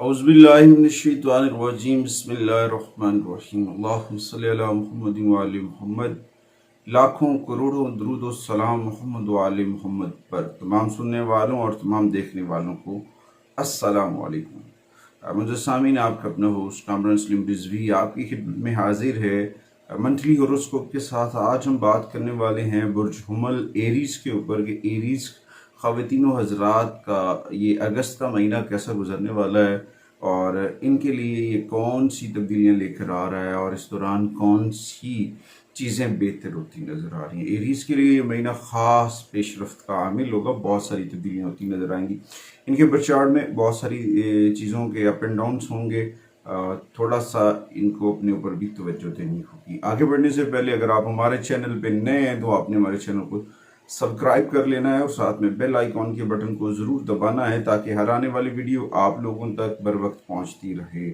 औज़ुबिल्लाहिमिनश्शैतानिर्रजीम बिस्मिल्लाहिर्रहमानिर्रहीम अल्लाहुम्मा सल्लि अला मुहम्मद व आलि मुहम्मद। लाखों करोड़ों दरूद व सलाम मोहम्मद व आलि मुहम्मद पर तमाम सुनने वालों और तमाम देखने वालों को अस्सलामु अलैकुम। मुझे सामीन आपका अपना होस्ट कामरान सलीम रिजवी आपकी खिदमत में हाजिर है मंथली होरोस्कोप के साथ। आज हम बात करने वाले हैं बुर्ज हुमल एरीज के ऊपर कि एरीज ख़वातीनो हज़रात का ये अगस्त का महीना कैसा गुजरने वाला है और इनके लिए ये कौन सी तब्दीलियां लेकर आ रहा है और इस दौरान कौन सी चीज़ें बेहतर होती नज़र आ रही हैं। एरीज के लिए ये महीना ख़ास पेशरफ्त का आमिल होगा, बहुत सारी तब्दीलियां होती नज़र आएंगी। इनके बर्चार्ट में बहुत सारी चीज़ों के अप एंड डाउन्स होंगे, थोड़ा सा इनको अपने ऊपर भी तवज्जो देनी होगी। आगे बढ़ने से पहले अगर आप हमारे चैनल पे नए हैं तो आपने हमारे चैनल को सब्सक्राइब कर लेना है और साथ में बेल आइकॉन के बटन को ज़रूर दबाना है ताकि हर आने वाली वीडियो आप लोगों तक बर वक्त पहुँचती रहे।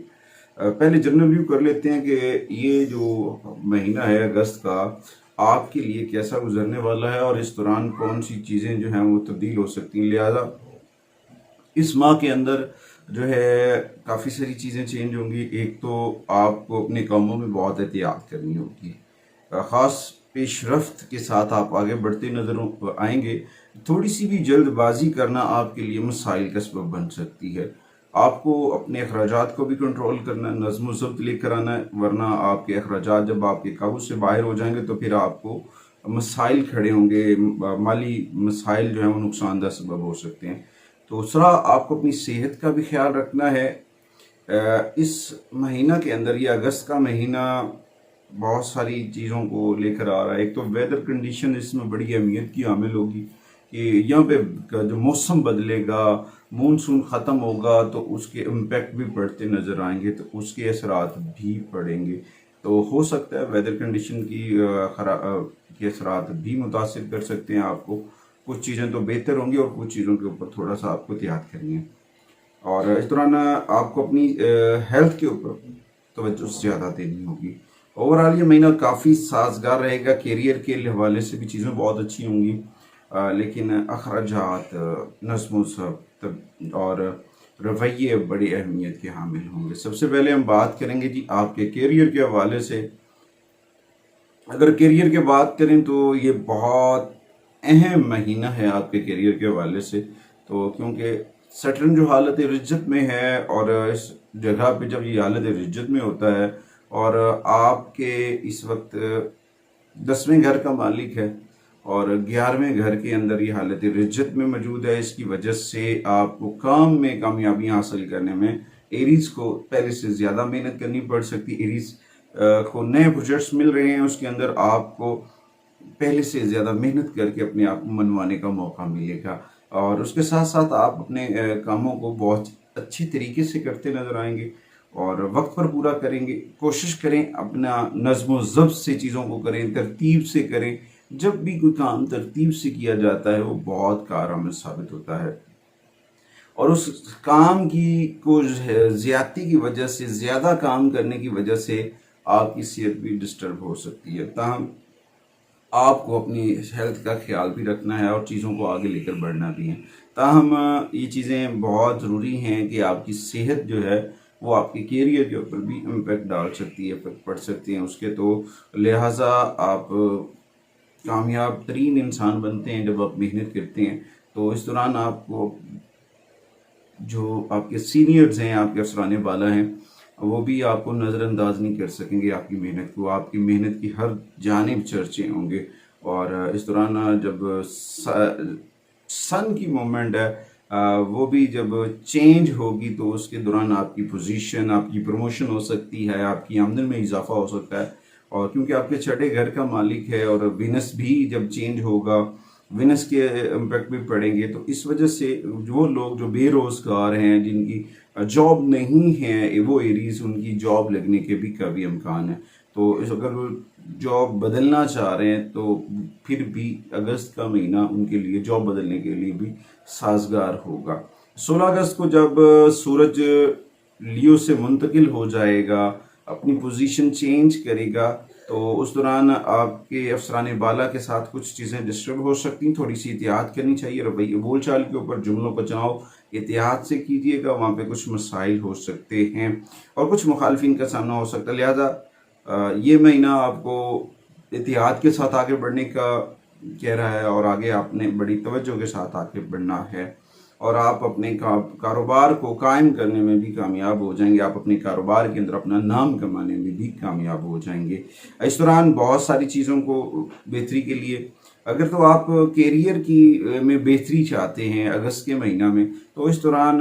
पहले जनरल व्यू कर लेते हैं कि ये जो महीना है अगस्त का आपके लिए कैसा गुजरने वाला है और इस दौरान कौन सी चीज़ें जो हैं वो तब्दील हो सकती हैं। लिहाजा इस माह के अंदर जो है काफ़ी सारी चीज़ें चेंज होंगी। एक तो आपको अपने कामों में बहुत एहतियात करनी होगी, ख़ास पेशरफ्त के साथ आप आगे बढ़ते नज़र आएंगे। थोड़ी सी भी जल्दबाजी करना आपके लिए मसाइल का सबब बन सकती है। आपको अपने अखराजात को भी कंट्रोल करना, नज़्म व ज़ब्त लेकर आना है, वरना आपके अखराजात जब आपके काबू से बाहर हो जाएंगे तो फिर आपको मसाइल खड़े होंगे, माली मसाइल जो हैं वो नुकसानदा सबब हो सकते हैं। तो दूसरा, आपको अपनी सेहत का भी ख्याल रखना है। इस महीना के अंदर, ये अगस्त का महीना बहुत सारी चीज़ों को लेकर आ रहा है। एक तो वेदर कंडीशन इसमें बड़ी अहमियत की हामिल होगी कि यहाँ पे जो मौसम बदलेगा, मानसून ख़त्म होगा तो उसके इम्पेक्ट भी पड़ते नज़र आएंगे, तो उसके असरात भी पड़ेंगे। तो हो सकता है वेदर कंडीशन के असरात भी मुतासिर कर सकते हैं आपको। कुछ चीज़ें तो बेहतर होंगी और कुछ चीज़ों के ऊपर थोड़ा सा आपको एहतियात करनी है। और इस दौरान आपको अपनी हेल्थ के ऊपर तवज्जो ज़्यादा देनी होगी। ओवरऑल ये महीना काफ़ी साजगार रहेगा। कैरियर के हवाले से भी चीज़ें बहुत अच्छी होंगी, लेकिन अखराजात, नज़्म व ज़ब्त और रवैये बड़ी अहमियत के हामिल होंगे। सबसे पहले हम बात करेंगे जी आपके कैरियर के हवाले से। अगर कैरियर की बात करें तो ये बहुत अहम महीना है आपके कैरियर के हवाले से। तो क्योंकि सैटर्न जो हालत रिज्जत में है और इस जगह पे जब ये हालत रिज्जत में होता है और आपके इस वक्त 10वें घर का मालिक है और 11वें घर के अंदर ये हालत रिज्जत में मौजूद है, इसकी वजह से आपको काम में कामयाबी हासिल करने में एरीज को पहले से ज़्यादा मेहनत करनी पड़ सकती है। एरीज को नए प्रोजेक्ट्स मिल रहे हैं, उसके अंदर आपको पहले से ज़्यादा मेहनत करके अपने आप को मनवाने का मौका मिलेगा और उसके साथ साथ आप अपने कामों को बहुत अच्छी तरीके से करते नज़र आएंगे और वक्त पर पूरा करेंगे। कोशिश करें अपना नज़्म व ज़ब्त से चीज़ों को करें, तरतीब से करें। जब भी कोई काम तरतीब से किया जाता है वो बहुत कारआमद साबित होता है और उस काम की को ज़्यादती की वजह से, ज़्यादा काम करने की वजह से आपकी सेहत भी डिस्टर्ब हो सकती है। ताहम आपको अपनी हेल्थ का ख्याल भी रखना है और चीज़ों को आगे लेकर बढ़ना भी है। ताहम ये चीज़ें बहुत ज़रूरी हैं कि आपकी सेहत जो है वो आपके कैरियर के ऊपर भी इम्पेक्ट डाल सकती है, इफेक्ट पड़ सकती हैं उसके। तो लिहाजा आप कामयाब तरीन इंसान बनते हैं जब आप मेहनत करते हैं। तो इस दौरान आपको जो आपके सीनियर्स हैं, आपके अफसराने वाला हैं, वो भी आपको नज़रअंदाज नहीं कर सकेंगे आपकी मेहनत को। आपकी मेहनत की हर जानिब चर्चे होंगे और इस दौरान जब सन की मूवमेंट है वो भी जब चेंज होगी तो उसके दौरान आपकी पोजीशन, आपकी प्रमोशन हो सकती है, आपकी आमदन में इजाफा हो सकता है। और क्योंकि आपके छठे घर का मालिक है और विनस भी जब चेंज होगा, विनस के इम्पेक्ट भी पड़ेंगे, तो इस वजह से जो लोग जो बेरोज़गार हैं, जिनकी जॉब नहीं है, वो एरीज उनकी जॉब लगने के भी काफ़ी इम्कान है। तो इस अगर वो जॉब बदलना चाह रहे हैं तो फिर भी अगस्त का महीना उनके लिए जॉब बदलने के लिए भी साजगार होगा। 16 अगस्त को जब सूरज लियो से मुंतकिल हो जाएगा, अपनी पोजीशन चेंज करेगा, तो उस दौरान आपके अफसरान बाला के साथ कुछ चीज़ें डिस्टर्ब हो सकती हैं। थोड़ी सी एहतियात करनी चाहिए, रवैये बोल चाल के ऊपर, जुमलों का चुनाव एहतियात से कीजिएगा, वहाँ पे कुछ मसाइल हो सकते हैं और कुछ मुखालफिन का सामना हो सकता है। लिहाजा ये महीना आपको एहतियात के साथ आगे बढ़ने का कह रहा है और आगे आपने बड़ी तवज्जो के साथ आगे बढ़ना है और आप अपने कारोबार को कायम करने में भी कामयाब हो जाएंगे। आप अपने कारोबार के अंदर अपना नाम कमाने में भी कामयाब हो जाएंगे। इस दौरान बहुत सारी चीज़ों को बेहतरी के लिए, अगर तो आप कैरियर की में बेहतरी चाहते हैं अगस्त के महीना में, तो इस दौरान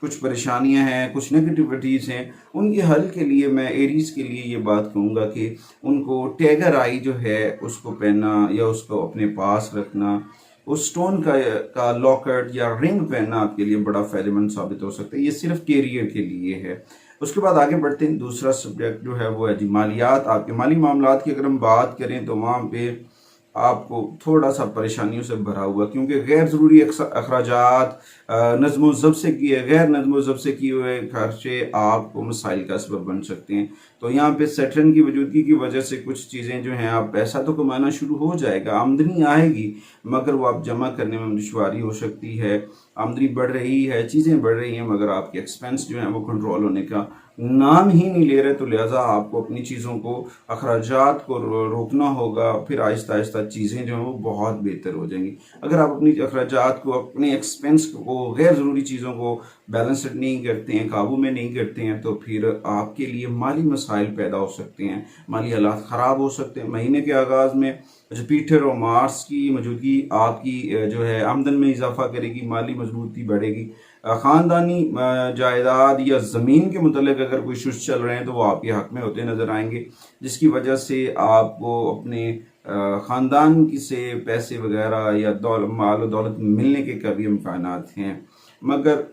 कुछ परेशानियां हैं, कुछ नेगेटिविटीज़ हैं, उनके हल के लिए मैं एरीज के लिए ये बात कहूँगा कि उनको टैगर आई जो है उसको पहनना या उसको अपने पास रखना, उस स्टोन का लॉकेट या रिंग पहनना आपके लिए बड़ा फायदेमंद साबित हो सकता है। ये सिर्फ कैरियर के लिए है। उसके बाद आगे बढ़ते हैं, दूसरा सब्जेक्ट जो है वो है जी मालियात। आपके माली मामलात की अगर हम बात करें तो वहाँ पे आपको थोड़ा सा परेशानियों से भरा हुआ, क्योंकि गैर ज़रूरी अखराजात, नज़्म व ज़ब्त से किए गैर नज़्म व ज़ब्त से किए हुए खर्चे आपको मसाइल का सबब बन सकते हैं। तो यहाँ पे सैटर्न की वजूदगी की वजह से कुछ चीज़ें जो हैं, आप पैसा तो कमाना शुरू हो जाएगा, आमदनी आएगी, मगर वो आप जमा करने में दुश्वारी हो सकती है। आमदनी बढ़ रही है, चीज़ें बढ़ रही हैं, मगर आपके एक्सपेंस जो हैं वो कंट्रोल होने का नाम ही नहीं ले रहे। तो लिहाजा आपको अपनी चीज़ों को, अखराजात को रोकना होगा, फिर आहिस्ता आहिस्ता चीज़ें जो हैं वो बहुत बेहतर हो जाएंगी। अगर आप अपनी अखराजात को, अपने एक्सपेंस को, गैर ज़रूरी चीज़ों को बैलेंस्ड नहीं करते हैं, काबू में नहीं करते हैं, तो फिर आपके लिए माली मसाइल पैदा हो सकते हैं, माली हालात ख़राब हो सकते हैं। महीने के आगाज़ में जुपिटर और मार्स की मौजूदगी आपकी जो है आमदन में इजाफा करेगी, माली मजबूती बढ़ेगी। ख़ानदानी जायदाद या ज़मीन के मुतल्लिक़ अगर कोई इशूज़ चल रहे हैं तो वो आपके हक़ में होते नज़र आएंगे, जिसकी वजह से आपको अपने ख़ानदान की से पैसे वगैरह या माल और दौलत मिलने के कभी इम्कानात हैं। मगर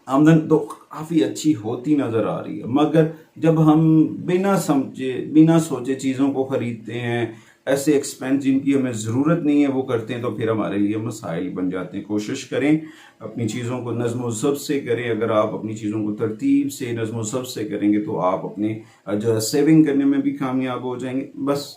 आमदन तो काफ़ी अच्छी होती नज़र आ रही है, मगर जब हम बिना समझे बिना सोचे चीज़ों को ख़रीदते हैं, ऐसे एक्सपेंस जिनकी हमें ज़रूरत नहीं है वो करते हैं, तो फिर हमारे लिए मसाइल बन जाते हैं। कोशिश करें अपनी चीज़ों को नज़्म व ज़ब्त से करें। अगर आप अपनी चीज़ों को तरतीब से, नज़्म व ज़ब्त से करेंगे तो आप अपने जो है सेविंग करने में भी कामयाब हो जाएंगे। बस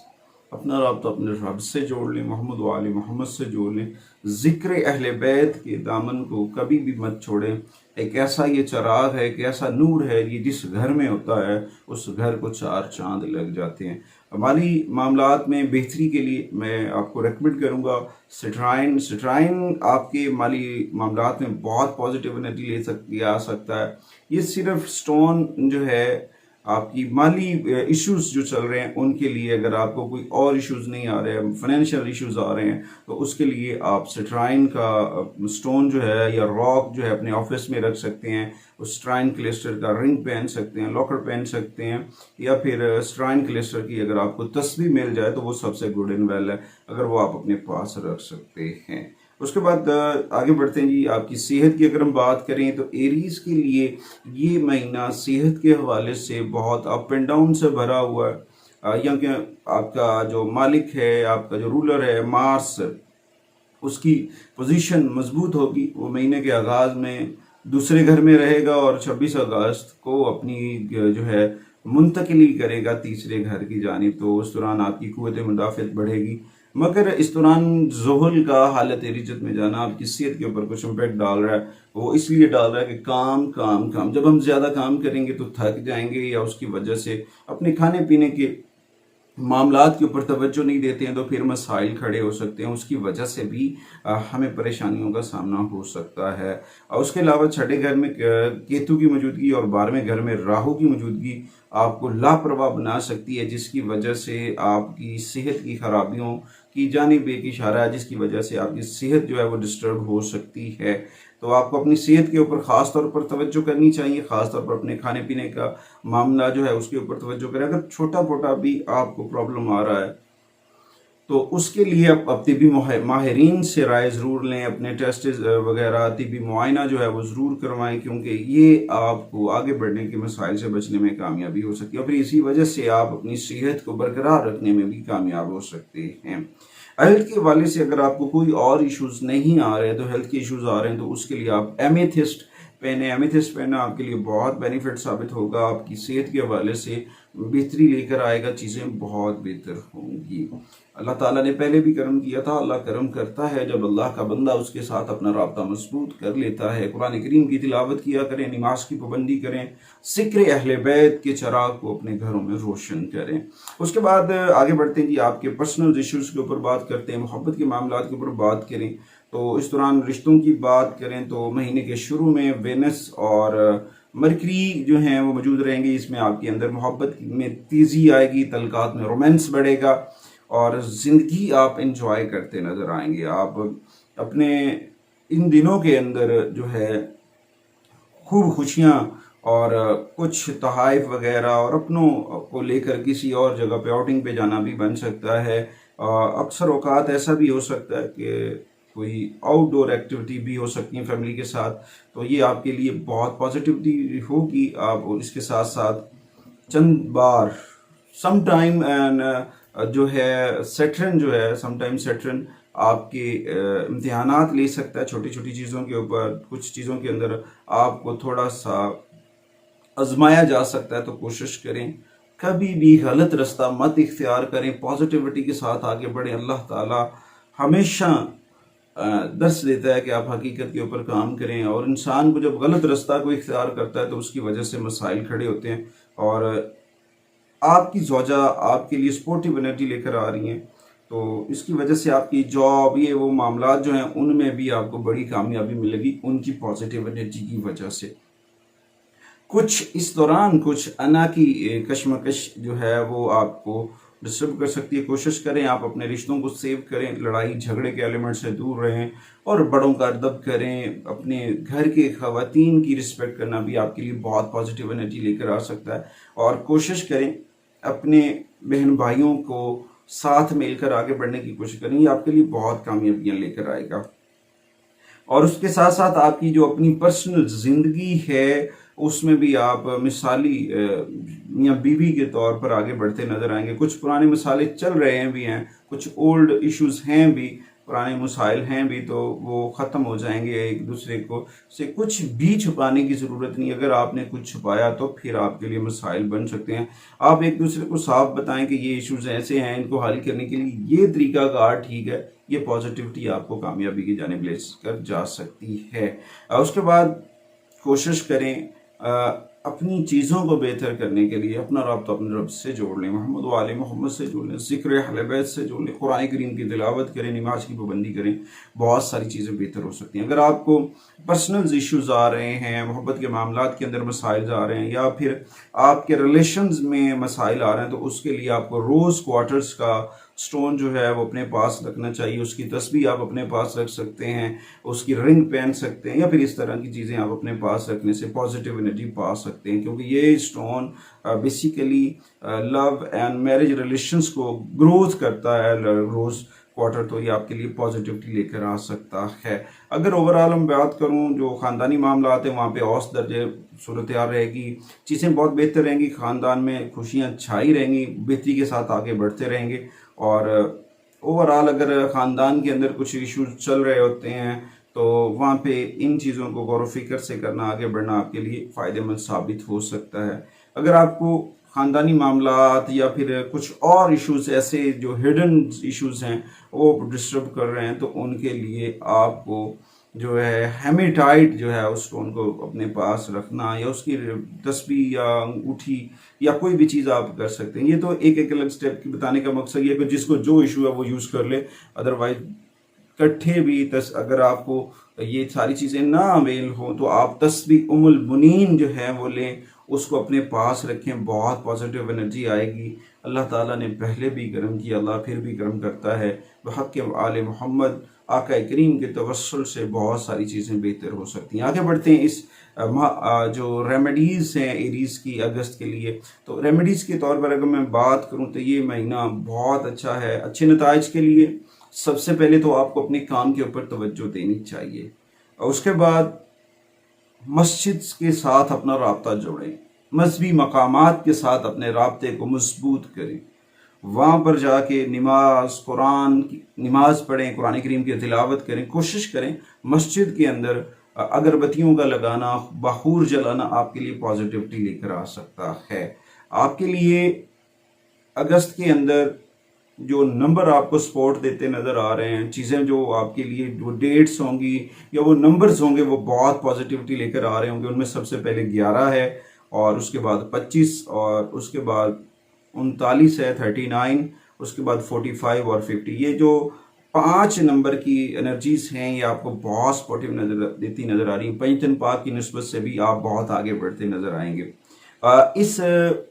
अपना राब्ता अपने रब से जोड़ लें, मोहम्मद व आले मोहम्मद से जोड़ लें। ज़िक्र अहले बैत के दामन को कभी भी मत छोड़ें। एक ऐसा ये चराग है, एक ऐसा नूर है, ये जिस घर में होता है उस घर को 4 चांद लग जाते हैं। माली मामलात में बेहतरी के लिए मैं आपको रेकमेंड करूँगा सिट्राइन आपके माली मामलात में बहुत पॉजिटिव एनर्जी आ सकता है। ये सिर्फ स्टोन जो है आपकी माली इश्यूज जो चल रहे हैं उनके लिए, अगर आपको कोई और इश्यूज नहीं आ रहे हैं, फाइनेंशियल इश्यूज आ रहे हैं, तो उसके लिए आप सिट्राइन का स्टोन जो है या रॉक जो है अपने ऑफिस में रख सकते हैं। उस स्ट्राइन क्लिस्टर का रिंग पहन सकते हैं, लॉकर पहन सकते हैं, या फिर स्ट्राइन क्लिस्टर की अगर आपको तस्वीर मिल जाए तो वो सबसे गुड एंड वेल है, अगर वो आप अपने पास रख सकते हैं। उसके बाद आगे बढ़ते हैं जी। आपकी सेहत की अगर हम बात करें तो एरीज के लिए ये महीना सेहत के हवाले से बहुत अप एंड डाउन से भरा हुआ है। क्योंकि आपका जो मालिक है, आपका जो रूलर है मार्स, उसकी पोजीशन मजबूत होगी। वो महीने के आगाज़ में दूसरे घर में रहेगा और 26 अगस्त को अपनी जो है मुंतकिली करेगा तीसरे घर की जानिब। तो उस दौरान आपकी कुव्वत मुदाफ़त बढ़ेगी, मगर इस दौरान ज़ुहुल का हालत एरिजत में जाना आपकी सेहत के ऊपर कुछ इम्पैक्ट डाल रहा है। वो इसलिए डाल रहा है कि काम जब हम ज़्यादा काम करेंगे तो थक जाएंगे, या उसकी वजह से अपने खाने पीने के मामलात के ऊपर तवज्जो नहीं देते हैं तो फिर मसाइल खड़े हो सकते हैं। उसकी वजह से भी हमें परेशानियों का सामना हो सकता है। और उसके अलावा छठे घर में केतु की मौजूदगी और 12वें घर में राहु की मौजूदगी आपको लापरवाह बना सकती है, जिसकी वजह से आपकी सेहत की खराबियों की जानिब एक इशारा है, जिसकी वजह से आपकी सेहत जो है वो डिस्टर्ब हो सकती है। तो आपको अपनी सेहत के ऊपर ख़ास तौर पर तवज्जो करनी चाहिए, ख़ास तौर पर अपने खाने पीने का मामला जो है उसके ऊपर तवज्जो करें। अगर छोटा मोटा भी आपको प्रॉब्लम आ रहा है तो उसके लिए आप तिबी माहिरीन से राय ज़रूर लें, अपने टेस्ट वगैरह तिबी मुआयना जो है वो ज़रूर करवाएं, क्योंकि ये आपको आगे बढ़ने के मसाइल से बचने में कामयाबी हो सकती है और फिर इसी वजह से आप अपनी सेहत को बरकरार रखने में भी कामयाब हो सकते हैं। हेल्थ के हवाले से अगर आपको कोई और इश्यूज़ नहीं आ रहे तो हेल्थ के इश्यूज़ आ रहे हैं तो उसके लिए आप एमेथिस्ट पहने, एमेथिस्ट पहनना आपके लिए बहुत बेनिफिट साबित होगा, आपकी सेहत के हवाले से बेहतरी लेकर आएगा, चीज़ें बहुत बेहतर होंगी। अल्लाह ताला ने पहले भी करम किया था, अल्लाह करम करता है जब अल्लाह का बंदा उसके साथ अपना राब्ता मजबूत कर लेता है। कुरान करीम की तिलावत किया करें, नमाज की पाबंदी करें, ज़िक्र अहले बैत के चिराग को अपने घरों में रोशन करें। उसके बाद आगे बढ़ते हैं जी, आपके पर्सनल इश्यूज़ के ऊपर बात करते हैं, मोहब्बत के मामलात के ऊपर बात करें। तो इस दौरान रिश्तों की बात करें तो महीने के शुरू में वेनस और मरकरी जो हैं वो मौजूद रहेंगे। इसमें आपके अंदर मोहब्बत में तेज़ी आएगी, तल्कात में रोमांस बढ़ेगा और ज़िंदगी आप इंजॉय करते नज़र आएंगे। आप अपने इन दिनों के अंदर जो है खूब खुशियाँ और कुछ तोहफ़े वगैरह और अपनों को लेकर किसी और जगह पे आउटिंग पे जाना भी बन सकता है। अक्सर औकात ऐसा भी हो सकता है कि कोई आउटडोर एक्टिविटी भी हो सकती है फैमिली के साथ, तो ये आपके लिए बहुत पॉजिटिविटी होगी। आप इसके साथ साथ चंद बार समटाइम एंड जो है सैटर्न जो है समटाइम सैटर्न आपके इम्तिहानात ले सकता है छोटी छोटी चीज़ों के ऊपर। कुछ चीज़ों के अंदर आपको थोड़ा सा आजमाया जा सकता है, तो कोशिश करें कभी भी गलत रास्ता मत इख्तियार करें, पॉजिटिविटी के साथ आगे बढ़ें। अल्लाह ताला हमेशा दर्स देता है कि आप हकीकत के ऊपर काम करें, और इंसान को जब गलत रास्ता को इख्तियार करता है तो उसकी वजह से मसाइल खड़े होते हैं। और आपकी ज़ौजा आपके लिए स्पोर्टिव एनर्जी लेकर आ रही हैं, तो इसकी वजह से आपकी जॉब ये वो मामला जो हैं उनमें भी आपको बड़ी कामयाबी मिलेगी उनकी पॉजिटिव एनर्जी की वजह से। कुछ इस दौरान कुछ अना की कशमकश जो है वो आपको डिस्टर्ब कर सकती है। कोशिश करें आप अपने रिश्तों को सेव करें, लड़ाई झगड़े के एलिमेंट से दूर रहें और बड़ों का अदब करें। अपने घर के ख़वातीन की रिस्पेक्ट करना भी आपके लिए बहुत पॉजिटिव एनर्जी लेकर आ सकता है। और कोशिश करें अपने बहन भाइयों को साथ मिलकर आगे बढ़ने की कोशिश करें, ये आपके लिए बहुत कामयाबियाँ लेकर आएगा। और उसके साथ साथ आपकी जो अपनी पर्सनल ज़िंदगी है उसमें भी आप मिसाली मियाँ बीवी के तौर पर आगे बढ़ते नज़र आएंगे। कुछ पुराने मसाले चल रहे हैं भी हैं, कुछ ओल्ड इश्यूज हैं भी, पुराने मसाइल हैं भी, तो वो ख़त्म हो जाएंगे। एक दूसरे को से कुछ भी छुपाने की ज़रूरत नहीं। अगर आपने कुछ छुपाया तो फिर आपके लिए मसाइल बन सकते हैं। आप एक दूसरे को साफ बताएं कि ये इश्यूज ऐसे हैं, इनको हल करने के लिए ये तरीका कार ठीक है। ये पॉजिटिविटी आपको कामयाबी की जानिब ले कर जा सकती है। उसके बाद कोशिश करें अपनी चीज़ों को बेहतर करने के लिए अपना राब्ता अपने रब से जोड़ लें, मोहम्मद व आले मोहम्मद से जोड़ लें, ज़िक्र अहले बैत से जोड़ लें, कुरान करीम की तिलावत करें, नमाज की पाबंदी करें, बहुत सारी चीज़ें बेहतर हो सकती हैं। अगर आपको पर्सनल इश्यूज आ रहे हैं, मोहब्बत के मामलात के अंदर मसाइल आ रहे हैं, या फिर आपके रिलेशंस में मसाइल आ रहे हैं, तो उसके लिए आपको रोज़ क्वार्टर्स का स्टोन जो है वो अपने पास रखना चाहिए। उसकी तस्बीह आप अपने पास रख सकते हैं, उसकी रिंग पहन सकते हैं, या फिर इस तरह की चीज़ें आप अपने पास रखने से पॉजिटिव एनर्जी पा सकते हैं। क्योंकि ये stone basically love and marriage relations को ग्रोथ करता है रोज़ क्वार्टर, तो ये आपके लिए पॉजिटिविटी लेकर आ सकता है। अगर ओवरऑल हम बात करूं जो ख़ानदानी मामला आते हैं वहाँ पे औसत दर्जे सूरत रहेगी, चीज़ें बहुत बेहतर रहेंगी, ख़ानदान में खुशियाँ छाई रहेंगी, बेहतरी के साथ आगे बढ़ते रहेंगे। और ओवरऑल अगर ख़ानदान के अंदर कुछ इश्यूज चल रहे होते हैं तो वहाँ पे इन चीज़ों को गौर व फिक्र से करना, आगे बढ़ना आपके लिए फ़ायदेमंद साबित हो सकता है। अगर आपको ख़ानदानी मामलात या फिर कुछ और इश्यूज ऐसे जो हिडन इश्यूज हैं वो डिस्टर्ब कर रहे हैं, तो उनके लिए आपको जो है हेमेटाइट जो है उस स्टोन को अपने पास रखना, या उसकी तस्बीह या अंगूठी या कोई भी चीज़ आप कर सकते हैं। ये तो एक एक अलग स्टेप की बताने का मकसद ये है कि जिसको जो इशू है वो यूज़ कर ले। अदरवाइज इकट्ठे भी अगर आपको ये सारी चीज़ें ना अवेल हो तो आप तस्बीह उम्मुल मुनीन जो है वो लें, उसको अपने पास रखें, बहुत पॉजिटिव एनर्जी आएगी। अल्लाह ताला ने पहले भी करम किया, अल्लाह फिर भी करम करता है। बहक़ आले मोहम्मद आका करीम के तवस्सुल से बहुत सारी चीज़ें बेहतर हो सकती हैं। आगे बढ़ते हैं इस जो रेमेडीज़ हैं एरीज़ की अगस्त के लिए, तो रेमेडीज़ के तौर पर अगर मैं बात करूं तो ये महीना बहुत अच्छा है अच्छे नताइज के लिए। सबसे पहले तो आपको अपने काम के ऊपर तवज्जो देनी चाहिए, और उसके बाद मस्जिद के साथ अपना राब्ता जोड़ें, मजहबी मकामात के साथ अपने राब्ते को मजबूत करें, वहाँ पर जाके नमाज पढ़ें, कुरान करीम की तिलावत करें। कोशिश करें मस्जिद के अंदर अगरबत्तियों का लगाना, बखूर जलाना आपके लिए पॉजिटिविटी लेकर आ सकता है। आपके लिए अगस्त के अंदर जो नंबर आपको सपोर्ट देते नज़र आ रहे हैं, चीज़ें जो आपके लिए वो डेट्स होंगी या वो नंबर्स होंगे वो बहुत पॉजिटिविटी लेकर आ रहे होंगे। उनमें सबसे पहले 11 है, और उसके बाद 25, और उसके बाद 39 है, 39, उसके बाद 45 और 50। ये जो 5 नंबर की एनर्जीज हैं ये आपको बहुत सपोर्टिव देती नज़र आ रही है। पंचतन पाक की निस्बत से भी आप बहुत आगे बढ़ते नज़र आएंगे। इस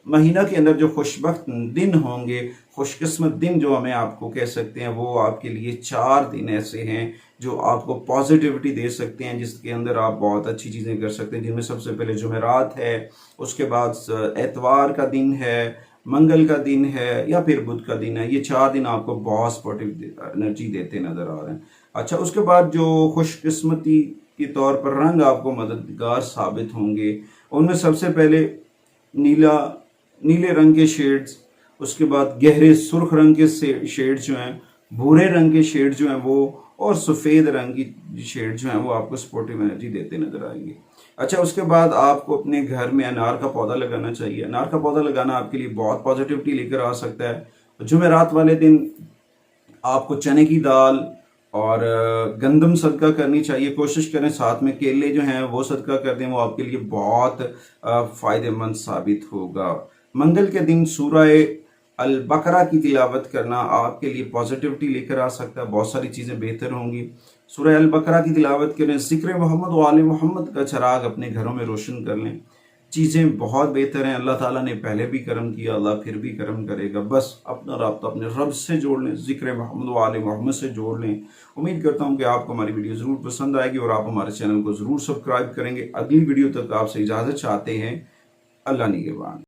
महीना के अंदर जो खुशबख्त दिन होंगे, खुशकिस्मत दिन जो हमें आपको कह सकते हैं, वो आपके लिए 4 दिन ऐसे हैं जो आपको पॉजिटिविटी दे सकते हैं, जिसके अंदर आप बहुत अच्छी चीज़ें कर सकते हैं। जिनमें सबसे पहले जुमेरात है, उसके बाद एतवार का दिन है, मंगल का दिन है, या फिर बुध का दिन है। ये 4 दिन आपको बहुत सपोर्टिव एनर्जी देते नज़र आ रहे हैं। अच्छा, उसके बाद जो खुशकिस्मती के तौर पर रंग आपको मददगार साबित होंगे, उनमें सबसे पहले नीले रंग के शेड्स, उसके बाद गहरे सुर्ख रंग के शेड्स जो हैं, भूरे रंग के शेड्स जो हैं वो, और सफ़ेद रंग की शेड जो हैं वो आपको सपोर्टिव एनर्जी देते नज़र आएंगे। अच्छा, उसके बाद आपको अपने घर में अनार का पौधा लगाना चाहिए। अनार का पौधा लगाना आपके लिए बहुत पॉजिटिविटी लेकर आ सकता है। जुमेरात वाले दिन आपको चने की दाल और गंदम सदका करनी चाहिए। कोशिश करें साथ में केले जो हैं वो सदका कर दें, वो आपके लिए बहुत फ़ायदेमंद साबित होगा। मंगल के दिन सूरह अल बकरा की तिलावत करना आपके लिए पॉजिटिविटी लेकर आ सकता है, बहुत सारी चीज़ें बेहतर होंगी। सूरह अल बकरा की तिलावत करें, ज़िक्र मोहम्मद व आले मोहम्मद का चिराग अपने घरों में रोशन कर लें। चीज़ें बहुत बेहतर हैं। अल्लाह ताला ने पहले भी करम किया, अल्लाह फिर भी करम करेगा। बस अपना राब्ता अपने रब से जोड़ लें, ज़िक्र मोहम्मद व आले मोहम्मद से जोड़ लें। उम्मीद करता हूँ कि आपको हमारी वीडियो ज़रूर पसंद आएगी और आप हमारे चैनल को ज़रूर सब्सक्राइब करेंगे। अगली वीडियो तक आपसे इजाज़त चाहते हैं। अल्लाह निगहबान।